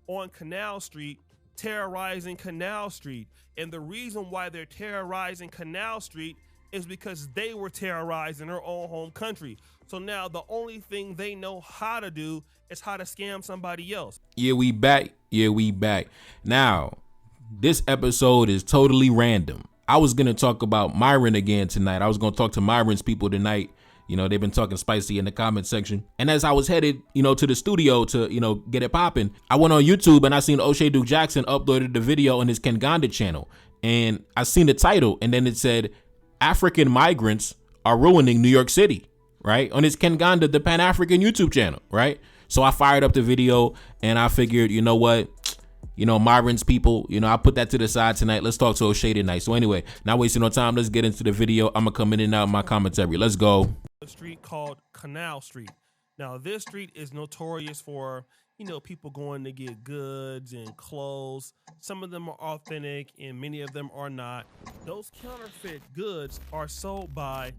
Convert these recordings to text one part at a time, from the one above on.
on Canal Street terrorizing Canal Street. And the reason why they're terrorizing Canal Street is because they were terrorized in their own home country. So now the only thing they know how to do is how to scam somebody else. Yeah, we back. Yeah, we back. Now, this episode is totally random. I was going to talk about Myron again tonight. I was going to talk to Myron's people tonight. You know, they've been talking spicy in the comment section. And as I was headed, to the studio to, get it popping, I went on YouTube and I seen Oshay Duke Jackson uploaded the video on his Kenganda channel. And I seen the title and then it said, African migrants are ruining New York City, right? On his Kenganda, the Pan-African YouTube channel, right? So I fired up the video and I figured, you know what? Myron's people, I put that to the side tonight. Let's talk to Oshay tonight. So anyway, not wasting no time. Let's get into the video. I'm going to come in and out of my commentary. Let's go. A street called Canal Street. Now, this street is notorious for, people going to get goods and clothes. Some of them are authentic and many of them are not. Those counterfeit goods are sold by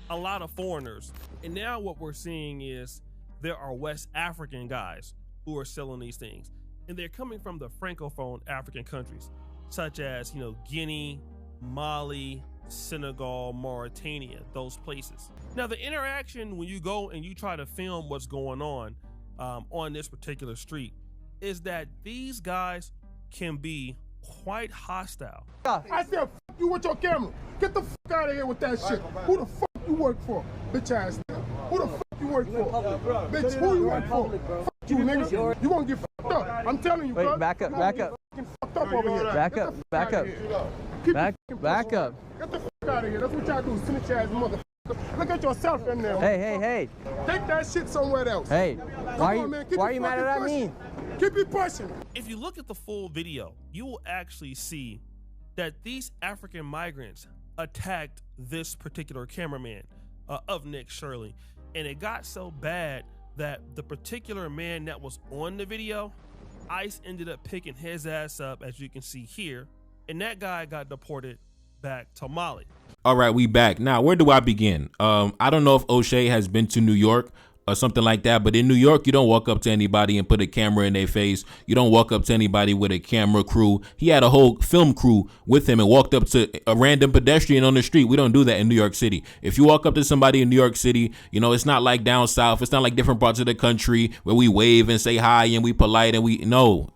a lot of foreigners. And now what we're seeing is there are West African guys who are selling these things. And they're coming from the Francophone African countries, such as, Guinea, Mali, Senegal, Mauritania, those places. Now, the interaction when you go and you try to film what's going on this particular street is that these guys can be quite hostile. I said, f you with your camera. Get the fuck out of here with that shit. Who the fuck you work for, bitch ass nigga? Who the fuck you work for? Bitch, who you work for? Fuck you, nigga. You gonna get fucked up. I'm telling you, bro. Wait, back up, back up. Fucked up over here. Back up, back up. Back up. Get the fuck out of here. That's what y'all do, snitch ass motherfucker. Look at yourself in there. Hey. Take that shit somewhere else. Hey, why are you mad at me? Keep it pushing. If you look at the full video, you will actually see that these African migrants attacked this particular cameraman of Nick Shirley. And it got so bad that the particular man that was on the video, ICE ended up picking his ass up, as you can see here, and that guy got deported back to Mali. All right, we back. Now, where do I begin? I don't know if Oshay has been to New York or something like that, but in New York, you don't walk up to anybody and put a camera in their face. You don't walk up to anybody with a camera crew. He had a whole film crew with him and walked up to a random pedestrian on the street. We don't do that in New York City. If you walk up to somebody in New York City, it's not like down south. It's not like different parts of the country where we wave and say hi and we polite and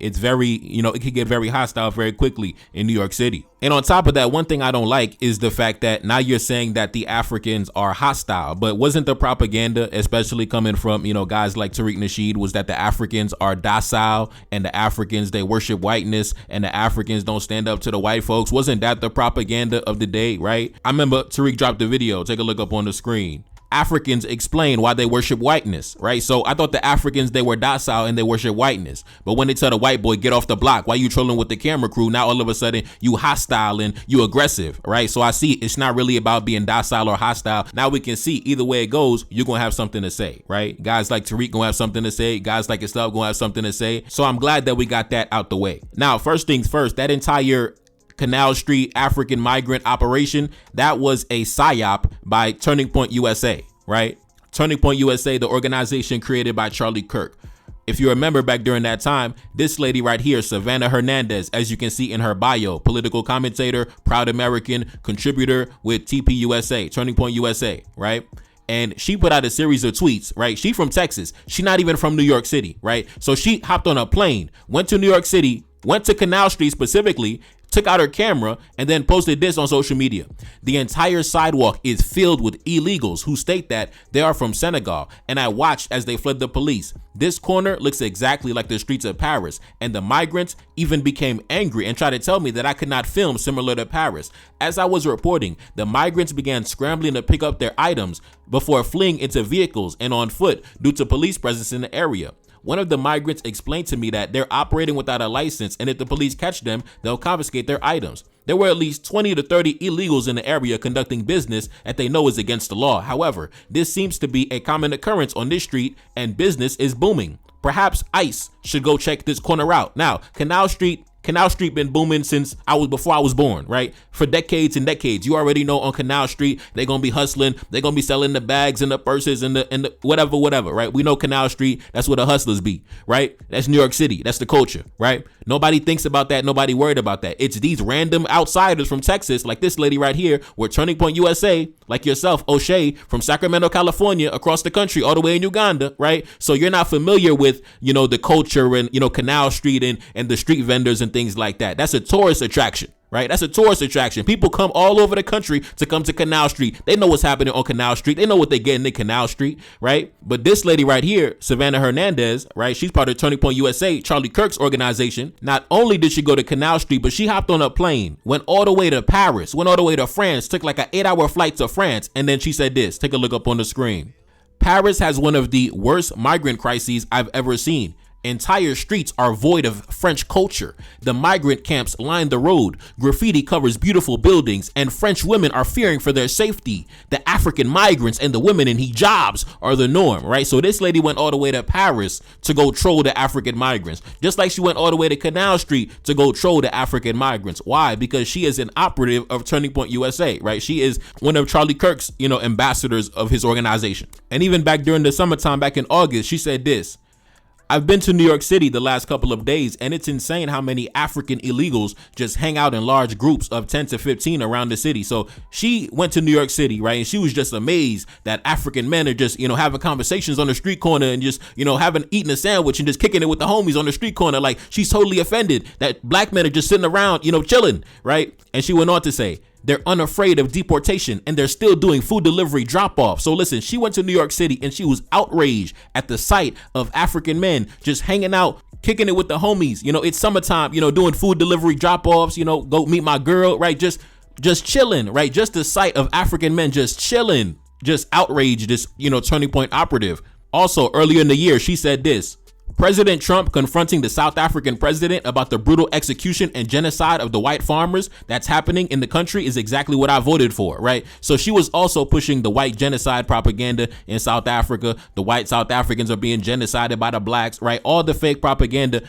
it's very, it can get very hostile very quickly in New York City. And on top of that, one thing I don't like is the fact that now you're saying that the Africans are hostile, but wasn't the propaganda, especially coming from, guys like Tariq Nasheed, was that the Africans are docile and the Africans, they worship whiteness and the Africans don't stand up to the white folks? Wasn't that the propaganda of the day, right? I remember Tariq dropped the video. Take a look up on the screen. Africans explain why they worship whiteness, right? So I thought the Africans, they were docile and they worship whiteness. But when they tell the white boy, get off the block, why you trolling with the camera crew? Now all of a sudden you hostile and you aggressive, right? So I see it's not really about being docile or hostile. Now we can see either way it goes, you're going to have something to say, right? Guys like Tariq going to have something to say. Guys like yourself going to have something to say. So I'm glad that we got that out the way. Now, first things first, that entire Canal Street African migrant operation, that was a psyop by Turning Point USA, right? Turning Point USA, the organization created by Charlie Kirk. If you remember back during that time, this lady right here, Savannah Hernandez, as you can see in her bio, political commentator, proud American, contributor with TPUSA, Turning Point USA, right? And she put out a series of tweets, right? She from Texas. She not even from New York City, right? So she hopped on a plane, went to New York City, went to Canal Street specifically, took out her camera, and then posted this on social media. The entire sidewalk is filled with illegals who state that they are from Senegal, and I watched as they fled the police. This corner looks exactly like the streets of Paris, and the migrants even became angry and tried to tell me that I could not film similar to Paris. As I was reporting, the migrants began scrambling to pick up their items before fleeing into vehicles and on foot due to police presence in the area. One of the migrants explained to me that they're operating without a license, and if the police catch them, they'll confiscate their items. There were at least 20 to 30 illegals in the area conducting business that they know is against the law. However, this seems to be a common occurrence on this street, and business is booming. Perhaps ICE should go check this corner out. Now, Canal Street Canal Street been booming since before I was born, right? For decades and decades. You already know on Canal Street, they're going to be hustling. They're going to be selling the bags and the purses and the whatever, right? We know Canal Street, that's where the hustlers be, right? That's New York City. That's the culture, right? Nobody thinks about that. Nobody worried about that. It's these random outsiders from Texas, like this lady right here, where Turning Point USA, like yourself, Oshay, from Sacramento, California, across the country, all the way in Uganda, right? So you're not familiar with, the culture and, Canal Street and the street vendors and things like that. That's a tourist attraction, right? That's a tourist attraction. People come all over the country to come to Canal Street. They know what's happening on Canal Street. They know what they're getting in Canal Street, right? But this lady right here, Savannah Hernandez, right? She's part of Turning Point USA, Charlie Kirk's organization. Not only did she go to Canal Street, but she hopped on a plane, went all the way to Paris, went all the way to France, took like an 8-hour flight to France. And then she said this, take a look up on the screen. Paris has one of the worst migrant crises I've ever seen. Entire streets are void of French culture. The migrant camps line the road. Graffiti covers beautiful buildings, and French women are fearing for their safety. The African migrants and the women in hijabs are the norm, right? So this lady went all the way to Paris to go troll the African migrants, just like she went all the way to Canal Street to go troll the African migrants. Why? Because she is an operative of Turning Point USA, right? She is one of Charlie Kirk's, ambassadors of his organization. And even back during the summertime, back in August, she said this. I've been to New York City the last couple of days, and it's insane how many African illegals just hang out in large groups of 10 to 15 around the city. So she went to New York City, right? And she was just amazed that African men are just, having conversations on the street corner and just, eating a sandwich and just kicking it with the homies on the street corner. Like, she's totally offended that black men are just sitting around, chilling, right? And she went on to say, they're unafraid of deportation and they're still doing food delivery drop-off. So listen, she went to New York City and she was outraged at the sight of African men just hanging out, kicking it with the homies. It's summertime, doing food delivery drop-offs, go meet my girl, right? Just chilling, right? Just the sight of African men just chilling, just outraged this, Turning Point operative. Also, earlier in the year, she said this. President Trump confronting the South African president about the brutal execution and genocide of the white farmers that's happening in the country is exactly what I voted for, right? So she was also pushing the white genocide propaganda in South Africa. The white South Africans are being genocided by the blacks, right? All the fake propaganda.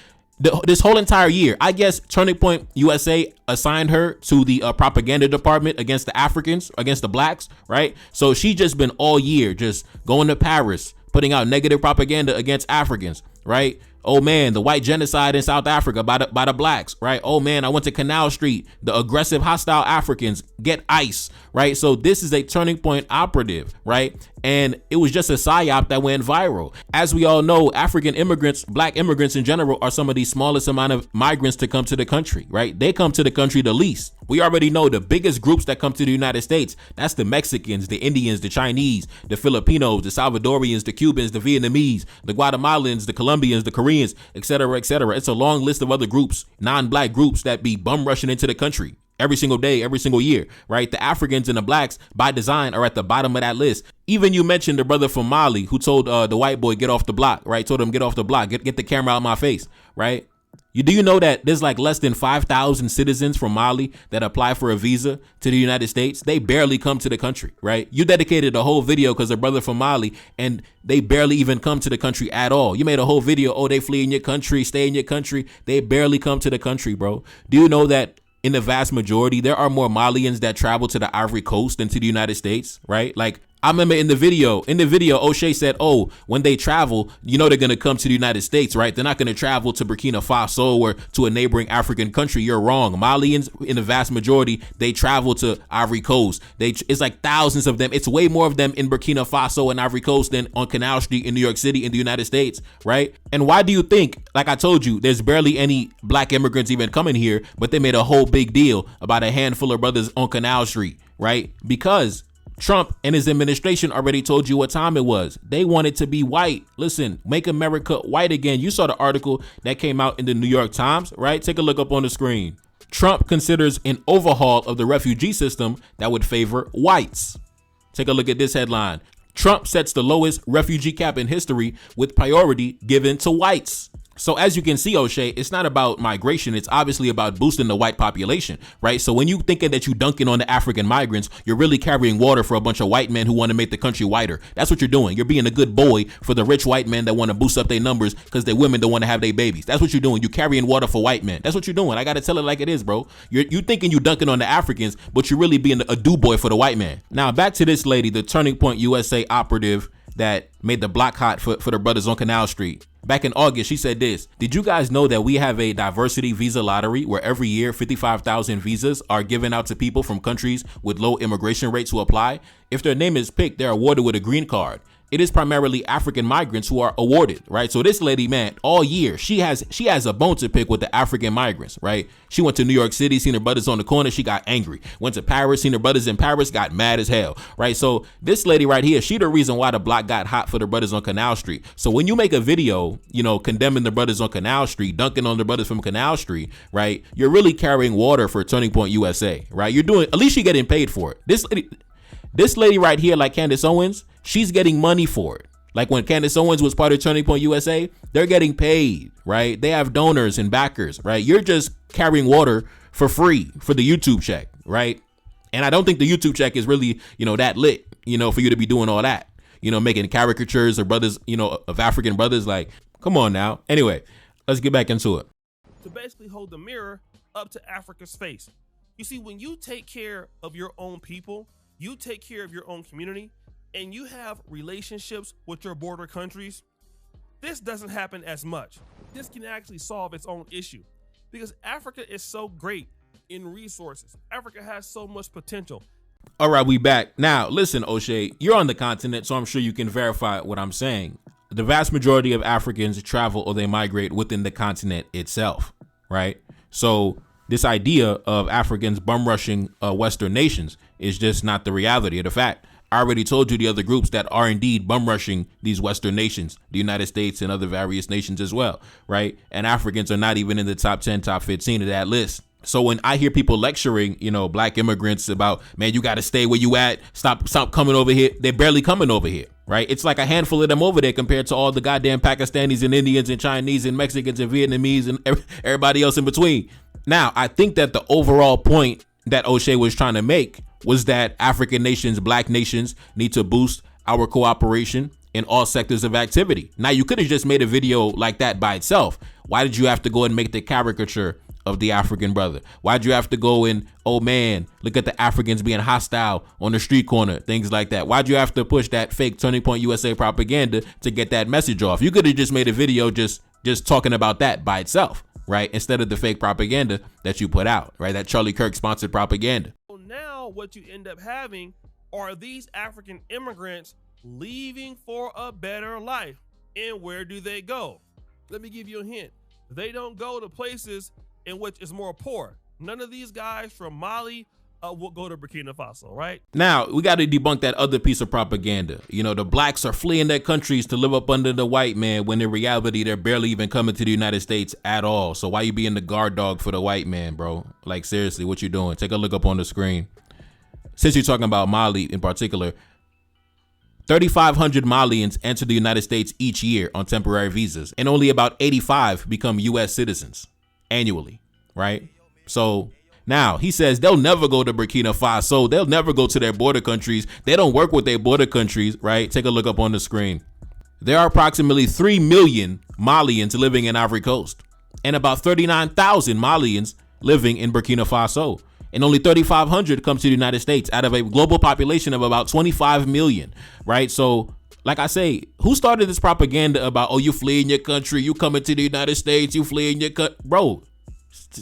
This whole entire year, I guess Turning Point USA assigned her to the propaganda department against the Africans, against the blacks, right? So she just been all year just going to Paris, putting out negative propaganda against Africans, right? Oh man, the white genocide in South Africa by the blacks, right? Oh man, I went to Canal Street. The aggressive, hostile Africans get ICE, right? So this is a Turning Point operative, right? And it was just a psyop that went viral. As we all know, African immigrants, black immigrants in general, are some of the smallest amount of migrants to come to the country, right? They come to the country the least. We already know the biggest groups that come to the United States, that's the Mexicans, the Indians, the Chinese, the Filipinos, the Salvadorians, the Cubans, the Vietnamese, the Guatemalans, the Colombians, the Koreans, etc., etc. It's a long list of other groups, non-black groups that be bum rushing into the country every single day, every single year, right? The Africans and the blacks by design are at the bottom of that list. Even you mentioned the brother from Mali who told the white boy, get off the block, right? Told him, get off the block, get the camera out of my face, right? Do you know that there's like less than 5,000 citizens from Mali that apply for a visa to the United States? They barely come to the country, right? You dedicated a whole video because a brother from Mali and they barely even come to the country at all. You made a whole video, oh, they flee in your country, stay in your country. They barely come to the country, bro. Do you know that in the vast majority, there are more Malians that travel to the Ivory Coast than to the United States, right? Like, I remember in the video, Oshay said, oh, when they travel, they're going to come to the United States, right? They're not going to travel to Burkina Faso or to a neighboring African country. You're wrong. Malians, in the vast majority, they travel to Ivory Coast. It's like thousands of them. It's way more of them in Burkina Faso and Ivory Coast than on Canal Street in New York City in the United States, right? And why do you think, like I told you, there's barely any black immigrants even coming here, but they made a whole big deal about a handful of brothers on Canal Street, right? Because Trump and his administration already told you what time it was. They wanted to be white. Listen, make America white again. You saw the article that came out in the New York Times, right? Take a look up on the screen. Trump considers an overhaul of the refugee system that would favor whites. Take a look at this headline. Trump sets the lowest refugee cap in history with priority given to whites. So as you can see, Oshay, it's not about migration. It's obviously about boosting the white population, right? So when you thinking that you dunking on the African migrants, you're really carrying water for a bunch of white men who want to make the country whiter. That's what you're doing. You're being a good boy for the rich white men that want to boost up their numbers because their women don't want to have their babies. That's what you're doing. You're carrying water for white men. That's what you're doing. I got to tell it like it is, bro. You thinking you dunking on the Africans, but you're really being a do boy for the white man. Now back to this lady, the Turning Point USA operative that made the block hot for the brothers on Canal Street. Back in August, she said this: did you guys know that we have a diversity visa lottery where every year 55,000 visas are given out to people from countries with low immigration rates who apply? If their name is picked, they're awarded with a green card. It is primarily African migrants who are awarded, right? So this lady, man, all year, she has a bone to pick with the African migrants, right? She went to New York City, seen her brothers on the corner, she got angry. Went to Paris, seen her brothers in Paris, got mad as hell, right? So this lady right here, she the reason why the block got hot for the brothers on Canal Street. So when you make a video, condemning the brothers on Canal Street, dunking on the brothers from Canal Street, right? You're really carrying water for Turning Point USA, right? You're doing, at least you're getting paid for it. This lady right here, like Candace Owens, she's getting money for it. Like when Candace Owens was part of Turning Point USA, they're getting paid, right? They have donors and backers, right? You're just carrying water for free for the YouTube check, right? And I don't think the YouTube check is really, that lit, for you to be doing all that, making caricatures of brothers, of African brothers. Like, come on now. Anyway, let's get back into it. To basically hold the mirror up to Africa's face. You see, when you take care of your own people, you take care of your own community, and you have relationships with your border countries, this doesn't happen as much. This can actually solve its own issue because Africa is so great in resources. Africa has so much potential. All right, we back. Now, listen, Oshay, you're on the continent, so I'm sure you can verify what I'm saying. The vast majority of Africans travel or they migrate within the continent itself, right? So this idea of Africans bum rushing Western nations is just not the reality of the fact. I already told you the other groups that are indeed bum rushing these Western nations, the United States and other various nations as well, right? And Africans are not even in the top 10, top 15 of that list. So when I hear people lecturing, black immigrants about, man, you got to stay where you at, stop coming over here, they're barely coming over here, right? It's like a handful of them over there compared to all the goddamn Pakistanis and Indians and Chinese and Mexicans and Vietnamese and everybody else in between. Now, I think that the overall point that Oshay was trying to make was that African nations, black nations need to boost our cooperation in all sectors of activity. Now, you could have just made a video like that by itself. Why did you have to go and make the caricature of the African brother? Why'd you have to go and, oh man, look at the Africans being hostile on the street corner, things like that? Why'd you have to push that fake Turning Point USA propaganda to get that message off? You could have just made a video just talking about that by itself, right? Instead of the fake propaganda that you put out, right? That Charlie Kirk sponsored propaganda. So now what you end up having are these African immigrants leaving for a better life. And where do they go? Let me give you a hint. They don't go to places in which is more poor. None of these guys from Mali will go to Burkina Faso, right? Now, we got to debunk that other piece of propaganda. The blacks are fleeing their countries to live up under the white man when in reality, they're barely even coming to the United States at all. So why you being the guard dog for the white man, bro? Like, seriously, what you doing? Take a look up on the screen. Since you're talking about Mali in particular, 3,500 Malians enter the United States each year on temporary visas, and only about 85 become U.S. citizens annually, right? So now he says they'll never go to Burkina Faso. They'll never go to their border countries. They don't work with their border countries, right? Take a look up on the screen. There are approximately 3 million Malians living in Ivory Coast and about 39,000 Malians living in Burkina Faso. And only 3,500 come to the United States out of a global population of about 25 million, right? So like I say, who started this propaganda about, oh, you fleeing your country, you coming to the United States, you fleeing your country? Bro,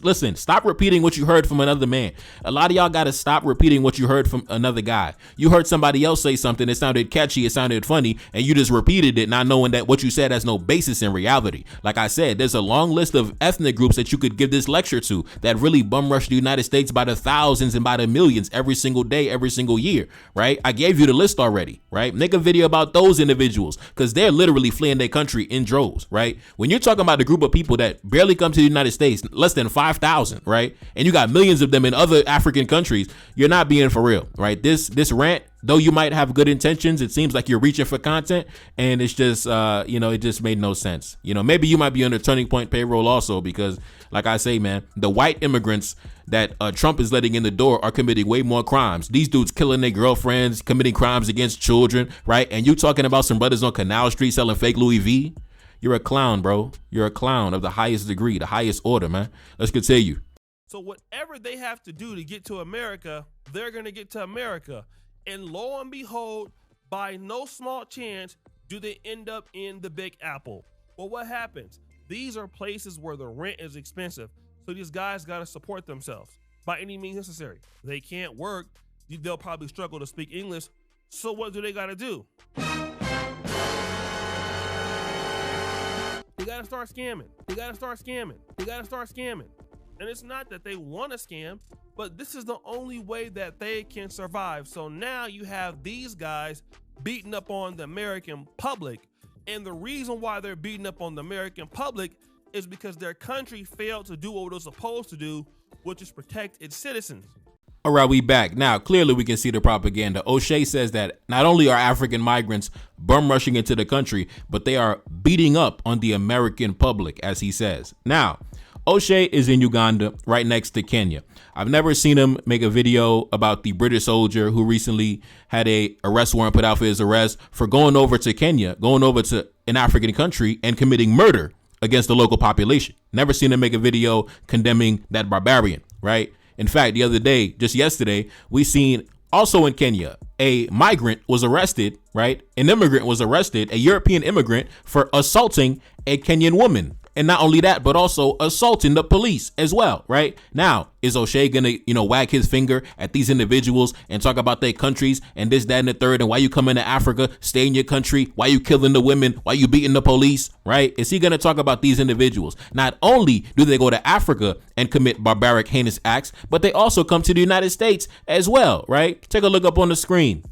listen, stop repeating what you heard from another man. A lot of y'all got to stop repeating what you heard from another guy. You heard somebody else say something, it sounded catchy, it sounded funny, and you just repeated it, not knowing that what you said has no basis in reality. Like I said, there's a long list of ethnic groups that you could give this lecture to that really bum rush the United States by the thousands and by the millions every single day, every single year, right? I gave you the list already, right? Make a video about those individuals because they're literally fleeing their country in droves, right? When you're talking about the group of people that barely come to the United States, less than 5,000, right? And you got millions of them in other African countries, you're not being for real, right? This rant though you might have good intentions, it seems like you're reaching for content, and it's just, it just made no sense. Maybe you might be on the Turning Point payroll also, because like I say, man, the white immigrants that Trump is letting in the door are committing way more crimes. These dudes killing their girlfriends, committing crimes against children, right? And you talking about some brothers on Canal Street selling fake Louis V? You're a clown, bro. You're a clown of the highest degree, the highest order, man. Let's continue. So whatever they have to do to get to America, they're going to get to America. And lo and behold, by no small chance do they end up in the Big Apple. Well, what happens? These are places where the rent is expensive. So these guys got to support themselves by any means necessary. They can't work. They'll probably struggle to speak English. So what do they got to do? They got to start scamming. They got to start scamming. They got to start scamming. And it's not that they want to scam, but this is the only way that they can survive. So now you have these guys beating up on the American public. And the reason why they're beating up on the American public is because their country failed to do what it was supposed to do, which is protect its citizens. All right, we back. Now, clearly we can see the propaganda. Oshay says that not only are African migrants bum rushing into the country, but they are beating up on the American public, as he says. Now, Oshay is in Uganda, right next to Kenya. I've never seen him make a video about the British soldier who recently had a arrest warrant put out for his arrest for going over to Kenya, going over to an African country and committing murder against the local population. Never seen him make a video condemning that barbarian, right? In fact, the other day, just yesterday, we seen also in Kenya, a migrant was arrested, right? An immigrant was arrested, a European immigrant, for assaulting a Kenyan woman. And not only that, but also assaulting the police as well, right? Now, is Oshay gonna, wag his finger at these individuals and talk about their countries and this, that, and the third, and why you coming to Africa, stay in your country, why you killing the women, why you beating the police, right? Is he gonna talk about these individuals? Not only do they go to Africa and commit barbaric, heinous acts, but they also come to the United States as well, right? Take a look up on the screen.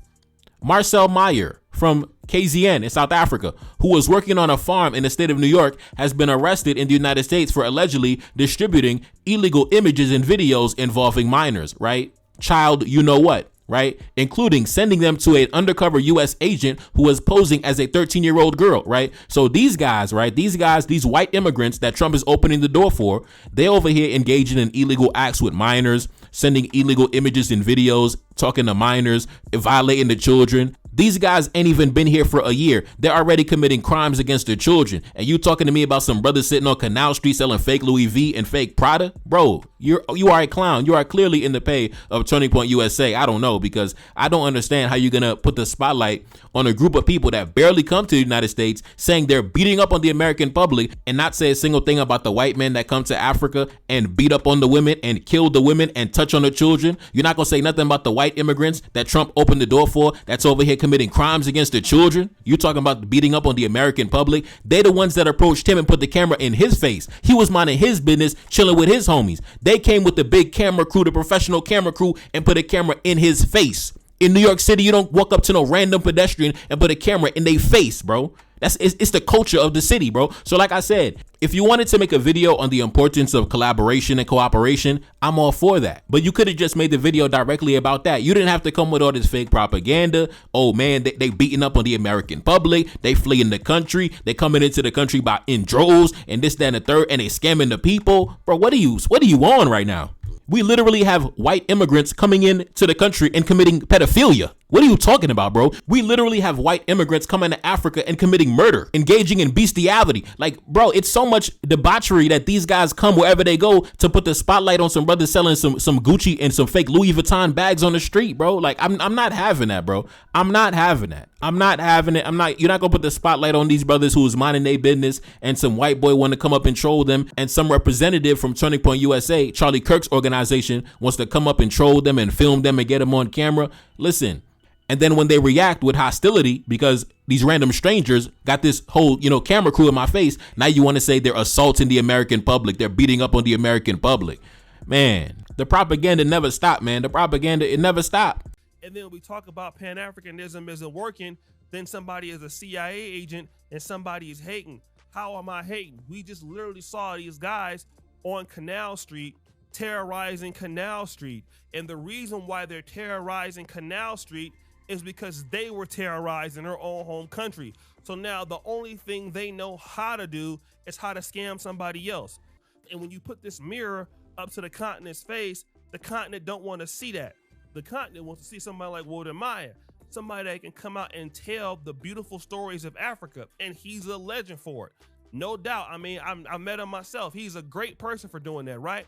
Marcel Meyer from KZN in South Africa, who was working on a farm in the state of New York, has been arrested in the United States for allegedly distributing illegal images and videos involving minors, right? Child, you know what, right? Including sending them to an undercover U.S. agent who was posing as a 13-year-old girl, right? So these guys, right? These white immigrants that Trump is opening the door for, they over here engaging in illegal acts with minors, sending illegal images and videos, talking to minors, violating the children. These guys ain't even been here for a year. They're already committing crimes against their children. And you talking to me about some brothers sitting on Canal Street selling fake Louis V and fake Prada? Bro, you are a clown. You are clearly in the pay of Turning Point USA. I don't know, because I don't understand how you're going to put the spotlight on a group of people that barely come to the United States, saying they're beating up on the American public, and not say a single thing about the white men that come to Africa and beat up on the women and kill the women and touch on the children. You're not going to say nothing about the white immigrants that Trump opened the door for, that's over here committing crimes against the children. You talking about beating up on the American public. They're the ones that approached him and put the camera in his face. He was minding his business, chilling with his homies. They came with the big camera crew, the professional camera crew, and put a camera in his face. In New York City, you don't walk up to no random pedestrian and put a camera in their face, bro. It's the culture of the city, bro. So like I said, if you wanted to make a video on the importance of collaboration and cooperation, I'm all for that. But you could have just made the video directly about that. You didn't have to come with all this fake propaganda. Oh man, they beating up on the American public. They fleeing the country. They coming into the country in droves and this, that, and the third, and they scamming the people. Bro, what are you on right now? We literally have white immigrants coming in to the country and committing pedophilia. What are you talking about, bro? We literally have white immigrants coming to Africa and committing murder, engaging in bestiality. Like, bro, it's so much debauchery that these guys come wherever they go to put the spotlight on some brothers selling some Gucci and some fake Louis Vuitton bags on the street, bro. Like, I'm not having that, bro. I'm not having that. I'm not having it. You're not gonna put the spotlight on these brothers who's minding their business, and some white boy want to come up and troll them, and some representative from Turning Point USA, Charlie Kirk's organization, wants to come up and troll them and film them and get them on camera. Listen. And then when they react with hostility because these random strangers got this whole, camera crew in my face, now you want to say they're assaulting the American public. They're beating up on the American public. Man, the propaganda never stopped, man. The propaganda, it never stopped. And then we talk about Pan-Africanism isn't working, then somebody is a CIA agent and somebody is hating. How am I hating? We just literally saw these guys on Canal Street terrorizing Canal Street. And the reason why they're terrorizing Canal Street is because they were terrorized in their own home country. So now the only thing they know how to do is how to scam somebody else. And when you put this mirror up to the continent's face, the continent don't want to see that. The continent wants to see somebody like Walter Maya, somebody that can come out and tell the beautiful stories of Africa, and he's a legend for it. No doubt. I mean, I met him myself. He's a great person for doing that, right?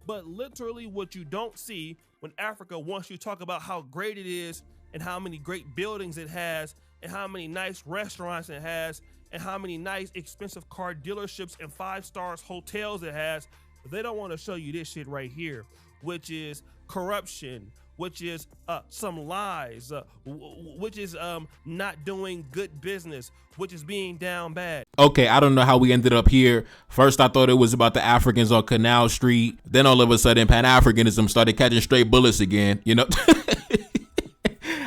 But literally what you don't see when Africa wants you to talk about how great it is and how many great buildings it has and how many nice restaurants it has and how many nice expensive car dealerships and 5-star hotels it has, they don't want to show you this shit right here, which is corruption, which is some lies, which is not doing good business, which is being down bad. Okay, I don't know how we ended up here. First, I thought it was about the Africans on Canal Street. Then all of a sudden, Pan-Africanism started catching straight bullets again, you know?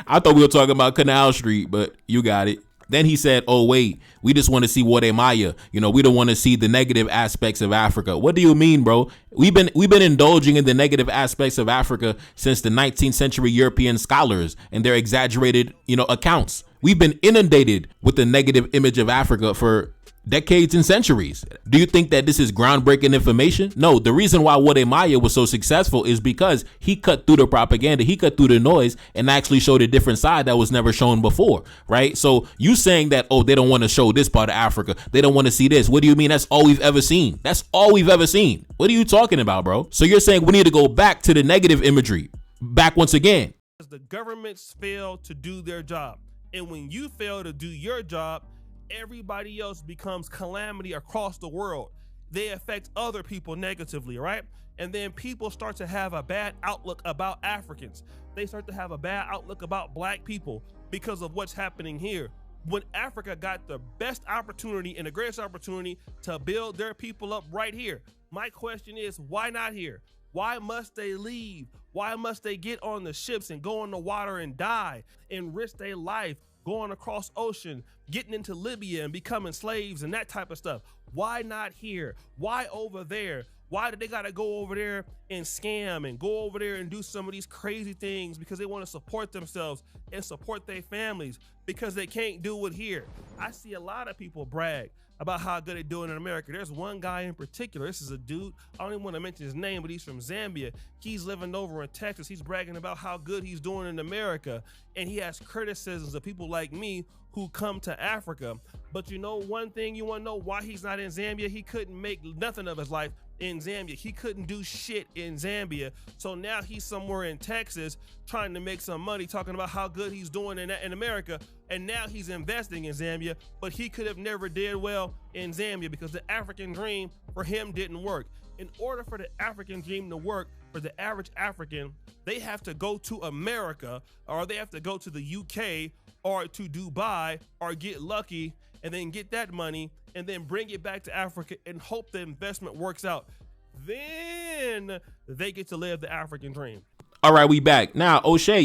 I thought we were talking about Canal Street, but you got it. Then he said, oh, wait, we just want to see Wode Maya. You know, we don't want to see the negative aspects of Africa. What do you mean, bro? We've been indulging in the negative aspects of Africa since the 19th century European scholars and their exaggerated, accounts. We've been inundated with the negative image of Africa for decades and centuries. Do you think that this is groundbreaking information? No, the reason why Wode Maya was so successful is because he cut through the propaganda, he cut through the noise and actually showed a different side that was never shown before, right? So you saying that, oh, they don't want to show this part of Africa, they don't want to see this. What do you mean? That's all we've ever seen. That's all we've ever seen. What are you talking about, bro? So you're saying we need to go back to the negative imagery, back once again. The governments fail to do their job. And when you fail to do your job, everybody else becomes calamity across the world. They affect other people negatively, right? And then people start to have a bad outlook about Africans. They start to have a bad outlook about black people because of what's happening here. When Africa got the best opportunity and the greatest opportunity to build their people up right here, my question is, why not here? Why must they leave? Why must they get on the ships and go in the water and die and risk their life going across ocean, getting into Libya and becoming slaves and that type of stuff? Why not here? Why over there? Why do they gotta go over there and scam and go over there and do some of these crazy things because they want to support themselves and support their families because they can't do it here? I see a lot of people brag about how good they're doing in America. There's one guy in particular. This is a dude, I don't even want to mention his name, but he's from Zambia. He's living over in Texas. He's bragging about how good he's doing in America. And he has criticisms of people like me who come to Africa. But you know one thing, you want to know why he's not in Zambia? He couldn't make nothing of his life in Zambia. He couldn't do shit in Zambia. So now he's somewhere in Texas trying to make some money, talking about how good he's doing in America. And now he's investing in Zambia, but he could have never did well in Zambia because the African dream for him didn't work. In order for the African dream to work for the average African, they have to go to America, or they have to go to the UK or to Dubai or get lucky and then get that money and then bring it back to Africa and hope the investment works out. Then they get to live the African dream. All right, we back. Now, Oshay,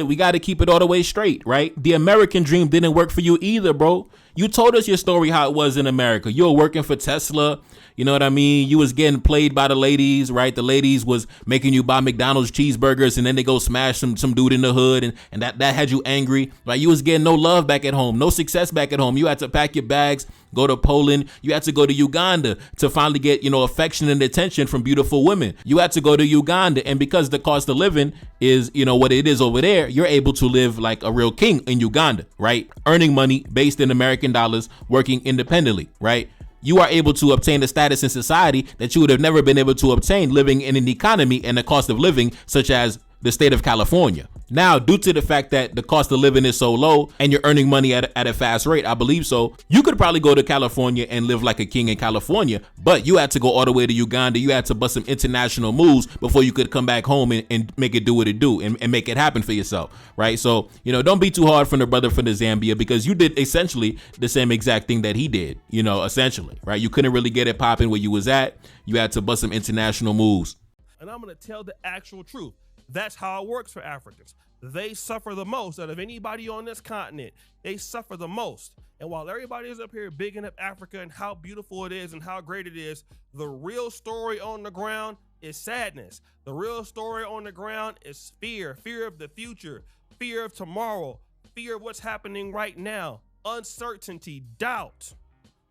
we gotta keep it all the way straight, right? The American dream didn't work for you either, bro. You told us your story, how it was in America. You were working for Tesla. You know what I mean? You was getting played by the ladies, right? The ladies was making you buy McDonald's cheeseburgers and then they go smash some dude in the hood and that had you angry. Like you was getting no love back at home, no success back at home. You had to pack your bags, go to Poland. You had to go to Uganda to finally get, affection and attention from beautiful women. You had to go to Uganda. And because the cost of living is, what it is over there, you're able to live like a real king in Uganda, right? Earning money based in American dollars, working independently, right? You are able to obtain a status in society that you would have never been able to obtain living in an economy and a cost of living such as the state of California. Now, due to the fact that the cost of living is so low and you're earning money at a fast rate, I believe so, you could probably go to California and live like a king in California, but you had to go all the way to Uganda. You had to bust some international moves before you could come back home and make it do what it do and make it happen for yourself, right? So, don't be too hard from the brother from the Zambia because you did essentially the same exact thing that he did, essentially, right? You couldn't really get it popping where you was at. You had to bust some international moves. And I'm going to tell the actual truth. That's how it works for Africans. They suffer the most out of anybody on this continent. They suffer the most. And while everybody is up here bigging up Africa and how beautiful it is and how great it is, the real story on the ground is sadness. The real story on the ground is fear of the future, fear of tomorrow, fear of what's happening right now, uncertainty, doubt,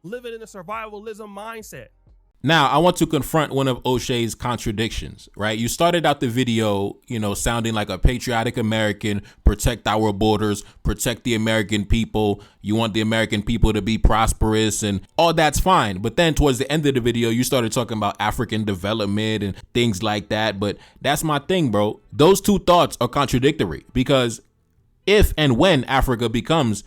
living in a survivalism mindset. Now, I want to confront one of Oshay's contradictions, right? You started out the video, sounding like a patriotic American, protect our borders, protect the American people. You want the American people to be prosperous and all that's fine. But then towards the end of the video, you started talking about African development and things like that. But that's my thing, bro. Those two thoughts are contradictory because if and when Africa becomes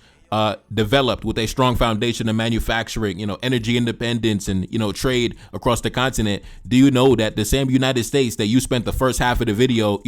developed with a strong foundation of manufacturing, energy independence and, trade across the continent, do you know that the same United States that you spent the first half of the video,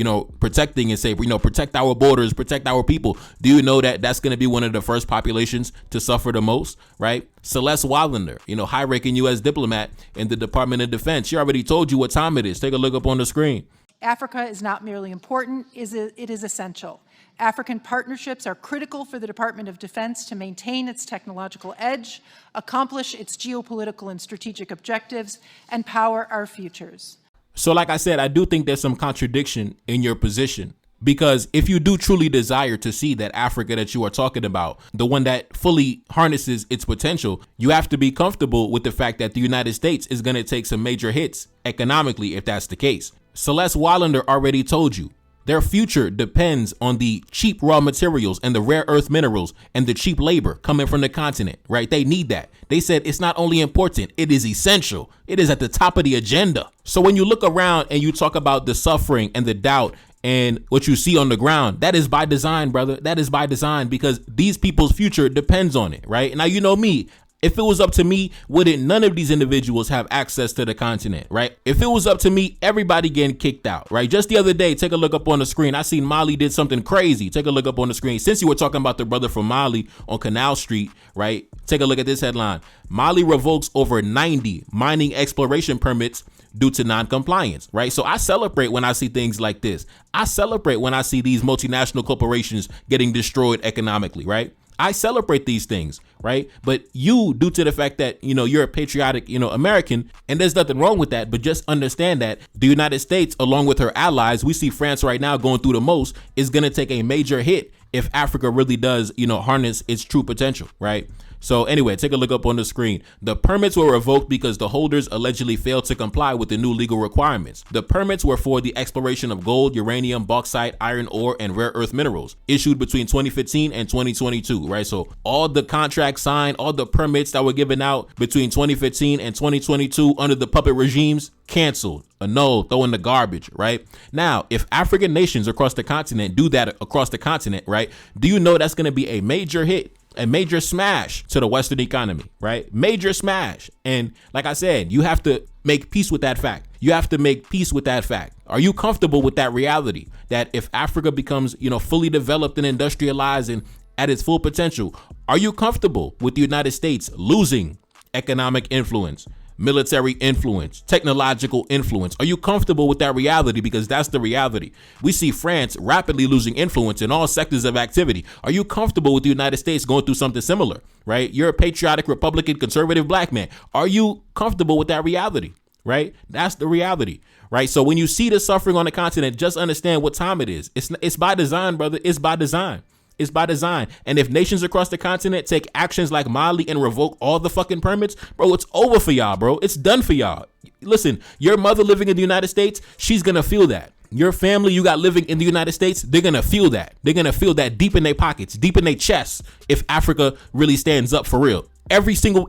protecting and say, protect our borders, protect our people, do you know that that's going to be one of the first populations to suffer the most, right? Celeste Wallander, high-ranking U.S. diplomat in the Department of Defense. She already told you what time it is. Take a look up on the screen. Africa is not merely important, it is essential. African partnerships are critical for the Department of Defense to maintain its technological edge, accomplish its geopolitical and strategic objectives, and power our futures. So like I said, I do think there's some contradiction in your position. Because if you do truly desire to see that Africa that you are talking about, the one that fully harnesses its potential, you have to be comfortable with the fact that the United States is going to take some major hits economically if that's the case. Celeste Wallander already told you. Their future depends on the cheap raw materials and the rare earth minerals and the cheap labor coming from the continent, right? They need that. They said it's not only important, it is essential. It is at the top of the agenda. So when you look around and you talk about the suffering and the doubt and what you see on the ground, that is by design, brother. That is by design because these people's future depends on it, right? Now, you know me. If it was up to me, wouldn't none of these individuals have access to the continent, right? If it was up to me, everybody getting kicked out, right? Just the other day, take a look up on the screen. I seen Mali did something crazy. Take a look up on the screen. Since you were talking about the brother from Mali on Canal Street, right? Take a look at this headline. Mali revokes over 90 mining exploration permits due to non-compliance, right? So I celebrate when I see things like this. I celebrate when I see these multinational corporations getting destroyed economically, right? I celebrate these things, right? But you, due to the fact that, you're a patriotic, American, and there's nothing wrong with that, but just understand that the United States, along with her allies, we see France right now going through the most, is going to take a major hit if Africa really does, harness its true potential, right? So anyway, take a look up on the screen. The permits were revoked because the holders allegedly failed to comply with the new legal requirements. The permits were for the exploration of gold, uranium, bauxite, iron ore, and rare earth minerals issued between 2015 and 2022, right? So all the contracts signed, all the permits that were given out between 2015 and 2022 under the puppet regimes, canceled, annulled, throw in the garbage, right? Now, if African nations across the continent do that across the continent, right? Do you know that's going to be a major hit? A major smash to the Western economy, right? Major smash. And like I said, you have to make peace with that fact. You have to make peace with that fact. Are you comfortable with that reality that if Africa becomes, fully developed and industrialized and at its full potential, are you comfortable with the United States losing economic influence, military influence, technological influence? Are you comfortable with that reality? Because that's the reality. We see France rapidly losing influence in all sectors of activity. Are you comfortable with the United States going through something similar, right? You're a patriotic, Republican, conservative black man. Are you comfortable with that reality, right? That's the reality, right? So when you see the suffering on the continent, just understand what time it is. It's by design, brother. It's by design. It's by design. And if nations across the continent take actions like Mali and revoke all the fucking permits, bro, it's over for y'all, bro. It's done for y'all. Listen, your mother living in the United States, she's going to feel that. Your family you got living in the United States, they're going to feel that. They're going to feel that deep in their pockets, deep in their chests, if Africa really stands up for real. Every single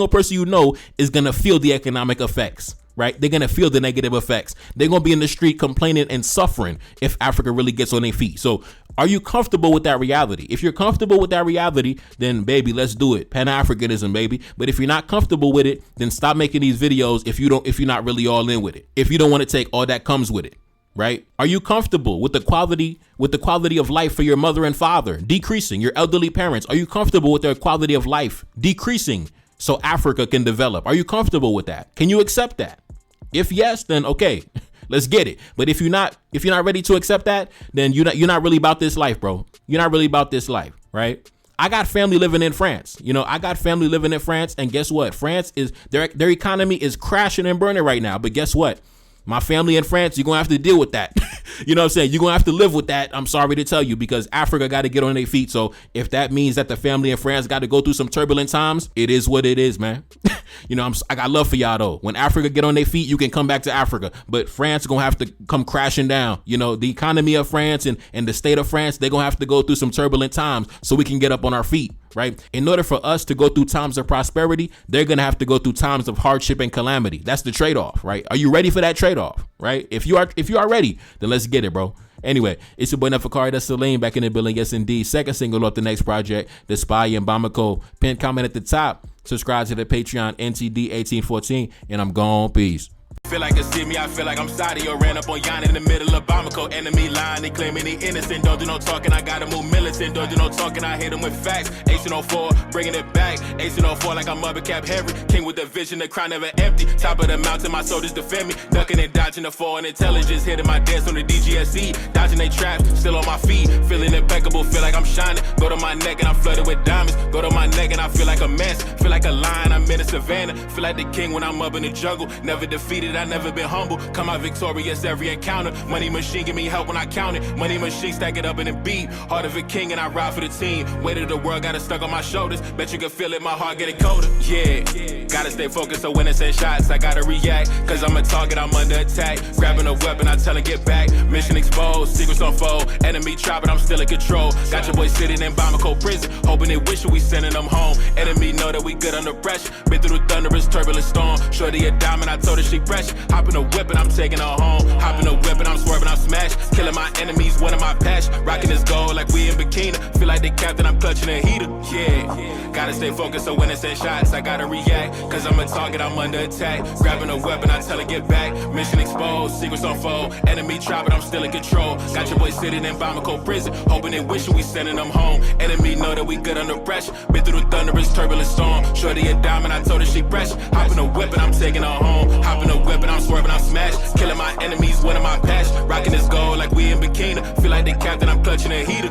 person you know is going to feel the economic effects. Right? They're going to feel the negative effects. They're going to be in the street complaining and suffering if Africa really gets on their feet. So are you comfortable with that reality? If you're comfortable with that reality, then baby, let's do it. Pan-Africanism, baby. But if you're not comfortable with it, then stop making these videos if you're not really all in with it. If you don't want to take all that comes with it. Right? Are you comfortable with the quality of life for your mother and father decreasing? Your elderly parents, are you comfortable with their quality of life decreasing so Africa can develop? Are you comfortable with that? Can you accept that? If yes, then okay, let's get it. But if you're not ready to accept that, then you're not really about this life, bro. You're not really about this life, right? I got family living in France. And guess what? France is their economy is crashing and burning right now. But guess what? My family in France, you're going to have to deal with that. You know what I'm saying? You're going to have to live with that. I'm sorry to tell you, because Africa got to get on their feet. So if that means that the family in France got to go through some turbulent times, it is what it is, man. You know, I got love for y'all though. When Africa get on their feet, you can come back to Africa. But France going to have to come crashing down. You know, the economy of France and the state of France, they're going to have to go through some turbulent times so we can get up on our feet. Right. In order for us to go through times of prosperity, they're going to have to go through times of hardship and calamity. That's the trade off. Right. Are you ready for that trade off? Right. If you are ready, then let's get it, bro. Anyway, it's your boy Nefikari. That's Celine back in the building. Yes, indeed. Second single off the next project, The Spy in Bamako. Pin comment at the top. Subscribe to the Patreon, NTD1814. And I'm gone. Peace. Feel like a see me, I feel like I'm Saudi or ran up on Yan in the middle of Bamako. Enemy line, they claiming he innocent. Don't do no talking, I gotta move militant. Don't do no talking, I hit him with facts. 1804, bringing it back. 1804 like I'm Mother Cap Henry. King with the vision, the crown never empty. Top of the mountain, my soldiers defend me. Ducking and dodging the foreign intelligence. Hitting my dance on the DGSE. Dodging they traps, still on my feet. Feeling impeccable, feel like I'm shining. Go to my neck and I'm flooded with diamonds. Go to my neck and I feel like a mess. Feel like a lion, I'm in the savannah. Feel like the king when I'm up in the jungle. Never defeated, I never been humble. Come out victorious every encounter. Money machine give me help when I count it. Money machine stack it up in a beat. Heart of a king and I ride for the team. Weight of the world got it stuck on my shoulders. Bet you can feel it, my heart getting colder. Yeah, gotta stay focused so when it's in shots I gotta react. Cause I'm a target, I'm under attack. Grabbing a weapon, I tell her get back. Mission exposed, secrets unfold. Enemy try but I'm still in control. Got your boy sitting in Bamako prison. Hoping they wish we sending them home. Enemy know that we good under pressure. Been through the thunderous turbulent storm. Shorty a diamond, I told her she pressure. Hop in a whip and I'm taking her home. Hop in a whip and I'm swerving, I'm smashed. Killing my enemies, one of my passion. Rocking this gold like we in bikini. Feel like the captain, I'm clutching a heater. Yeah, gotta stay focused so when it's in shots I gotta react. Cause I'm a target, I'm under attack. Grabbing a weapon, I tell her get back. Mission exposed, secrets unfold. Enemy try but I'm still in control. Got your boy sitting in Bamako prison. Hoping and wishing we sending them home. Enemy know that we good under pressure. Been through the thunderous turbulent storm. Shorty a diamond, I told her she pressure. Hop in a whip and I'm taking her home. Hop in a whip and I'm swerving, I'm smashed. Killing my enemies, one of my passion. Rocking this gold like we in bikini. Feel like the captain, I'm clutching a heater.